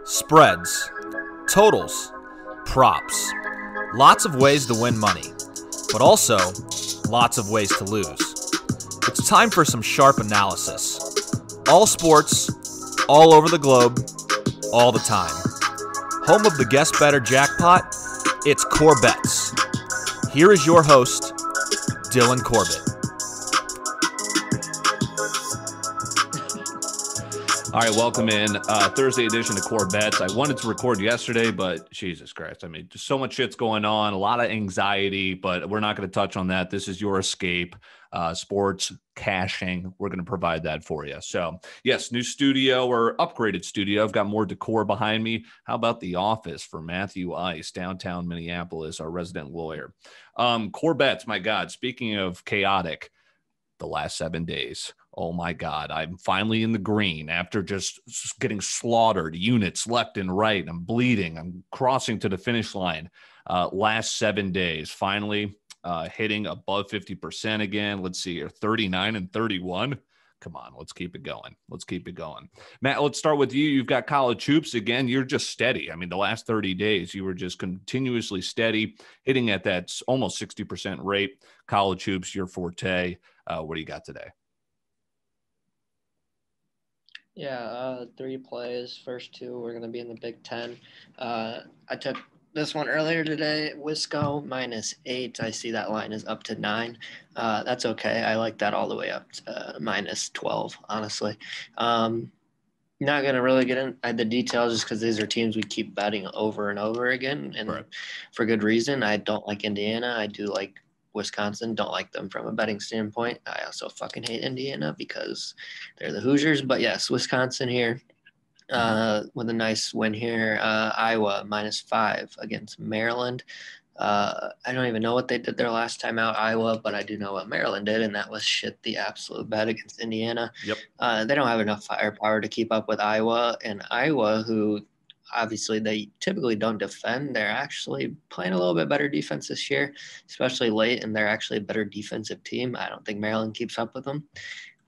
Spreads, totals, props. Lots of ways to win money, but also lots of ways to lose. It's time for some sharp analysis. All sports, all over the globe, all the time. Home of the Guest Bettor jackpot, it's CorBET. Here is your host, Dylan CorBET. All right, welcome in. Thursday edition of CorBET. I wanted to record yesterday, but Jesus Christ. I mean, just so much shit's going on, a lot of anxiety, but we're not going to touch on that. This is your escape. Sports caching. We're going to provide that for you. So, yes, new studio or upgraded studio. I've got more decor behind me. How about the office for Matthew Ice, downtown Minneapolis, our resident lawyer? CorBET, my God, speaking of chaotic, the last 7 days. Oh my God, I'm finally in the green after just getting slaughtered, units left and right. I'm bleeding. I'm crossing to the finish line. Last 7 days, finally hitting above 50% again. Let's see here, 39 and 31. Come on, let's keep it going. Let's keep it going. Matt, let's start with you. You've got college hoops. Again, you're just steady. I mean, the last 30 days, you were just continuously steady, hitting at that almost 60% rate. College hoops, your forte. What do you got today? Yeah, 3 plays. First 2 we're going to be in the Big Ten. I took this one earlier today. Wisco -8. I see that line is up to 9. That's okay. I like that all the way up to -12, honestly. Not going to really get into the details just because these are teams we keep betting over and over again, and Right. For good reason. I don't like Indiana. I do like Wisconsin. Don't like them from a betting standpoint. I also fucking hate Indiana because they're the Hoosiers. But yes, Wisconsin here with a nice win here. Iowa -5 against Maryland. I don't even know what they did their last time out, Iowa, but I do know what Maryland did, and that was shit the absolute bed against Indiana. Yep. They don't have enough firepower to keep up with Iowa, and Iowa, who obviously they typically don't defend, they're actually playing a little bit better defense this year, especially late, and they're actually a better defensive team. I don't think Maryland keeps up with them.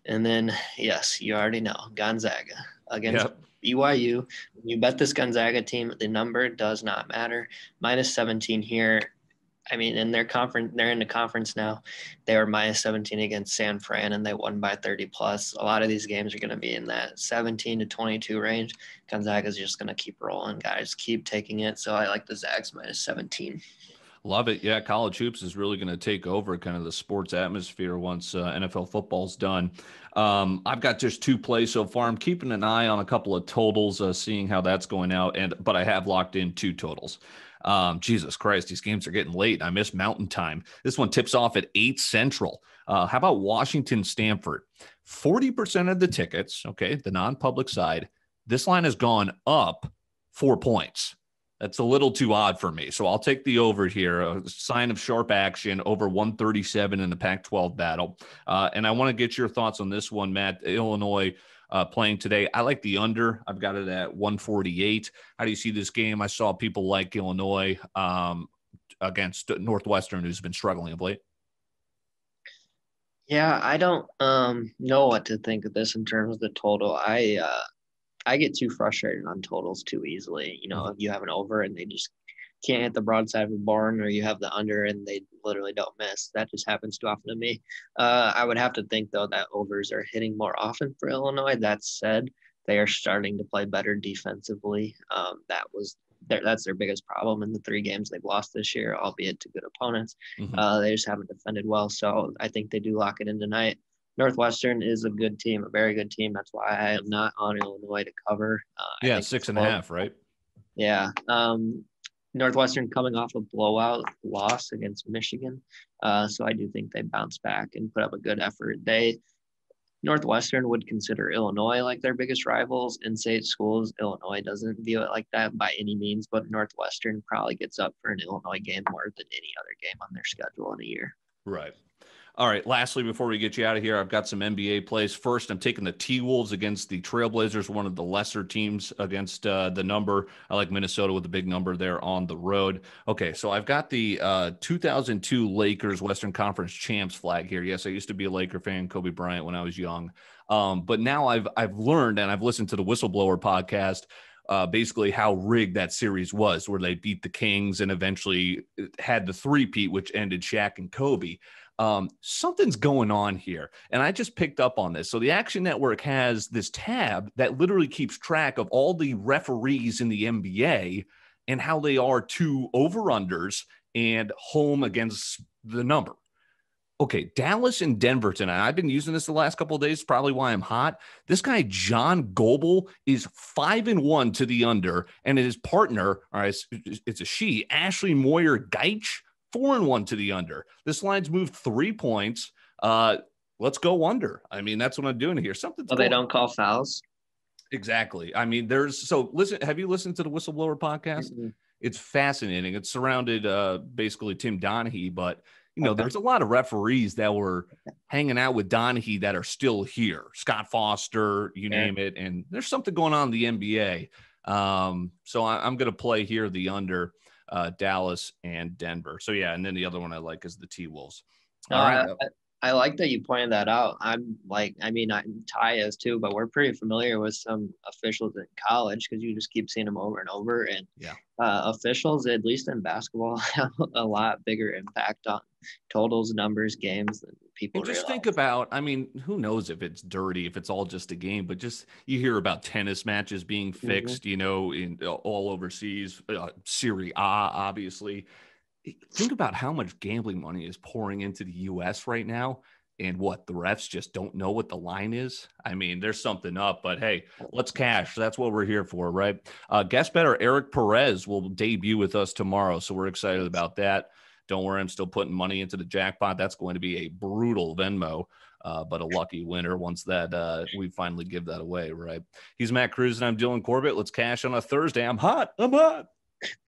And then, yes, you already know, Gonzaga against BYU. When you bet this Gonzaga team, the number does not matter. -17 here. I mean, in their conference, they're in the conference now. They were -17 against San Fran, and they won by 30 plus. A lot of these games are going to be in that 17 to 22 range. Gonzaga's just going to keep rolling, guys. Keep taking it. So I like the Zags -17. Love it. Yeah, college hoops is really going to take over kind of the sports atmosphere once NFL football's done. I've got just 2 plays so far. I'm keeping an eye on a couple of totals, seeing how that's going out, but I have locked in 2 totals. Jesus Christ, these games are getting late. I miss Mountain Time. This one tips off at 8 Central. How about Washington, Stanford? 40% of the tickets, okay, the non-public side, this line has gone up 4 points. That's a little too odd for me. So I'll take the over here, a sign of sharp action, over 137 in the Pac-12 battle. And I want to get your thoughts on this one, Matt. Illinois playing today. I like the under. I've got it at 148. How do you see this game? I saw people like Illinois against Northwestern, who's been struggling of late. Yeah, I don't know what to think of this in terms of the total. I get too frustrated on totals too easily. You know, if you have an over and they just can't hit the broadside of a barn, or you have the under and they literally don't miss. That just happens too often to me. I would have to think, though, that overs are hitting more often for Illinois. That said, they are starting to play better defensively. That's their biggest problem in the 3 games they've lost this year, albeit to good opponents. They just haven't defended well. So I think they do lock it in tonight. Northwestern is a good team, a very good team. That's why I am not on Illinois to cover. Yeah, 6.5, right? Yeah. Northwestern coming off a blowout loss against Michigan. So I do think they bounce back and put up a good effort. Northwestern would consider Illinois like their biggest rivals. In-state schools, Illinois doesn't view it like that by any means, but Northwestern probably gets up for an Illinois game more than any other game on their schedule in a year. Right. All right, lastly, before we get you out of here, I've got some NBA plays. First, I'm taking the T-Wolves against the Trailblazers, one of the lesser teams against the number. I like Minnesota with a big number there on the road. Okay, so I've got the 2002 Lakers Western Conference champs flag here. Yes, I used to be a Laker fan, Kobe Bryant, when I was young. But now I've learned, and I've listened to the Whistleblower podcast, basically how rigged that series was, where they beat the Kings and eventually had the three-peat, which ended Shaq and Kobe. Something's going on here. And I just picked up on this. So the Action Network has this tab that literally keeps track of all the referees in the NBA and how they are to over-unders and home against the number. Okay, Dallas and Denver tonight. I've been using this the last couple of days, probably why I'm hot. This guy, John Goebel, is 5-1 to the under, and his partner, all right, it's a she, Ashley Moyer-Geich, 4-1 to the under. This line's moved 3 points. Let's go under. I mean, that's what I'm doing here. Something's Well, they don't call fouls. Exactly. I mean, listen, have you listened to the Whistleblower podcast? Mm-hmm. It's fascinating. It's surrounded basically Tim Donaghy, but there's a lot of referees that were hanging out with Donaghy that are still here. Scott Foster, you name it. And there's something going on in the NBA. So I'm going to play here the under Dallas and Denver. So, yeah, and then the other one I like is the T-Wolves. All right. I like that you pointed that out. Ty is too, but we're pretty familiar with some officials in college because you just keep seeing them over and over. And officials, at least in basketball, have a lot bigger impact on totals, numbers, games than people realize. Just think about, who knows if it's dirty, if it's all just a game, but just you hear about tennis matches being fixed, in all overseas, Serie A, obviously. Think about how much gambling money is pouring into the U.S. right now, and what the refs just don't know what the line is. I mean, there's something up, but hey, let's cash. That's what we're here for, right? Guest Bettor Eric Perez will debut with us tomorrow, so we're excited about that. Don't worry, I'm still putting money into the jackpot. That's going to be a brutal Venmo, but a lucky winner once that we finally give that away, right? He's Matt Cruz, and I'm Dylan Corbett. Let's cash on a Thursday. I'm hot.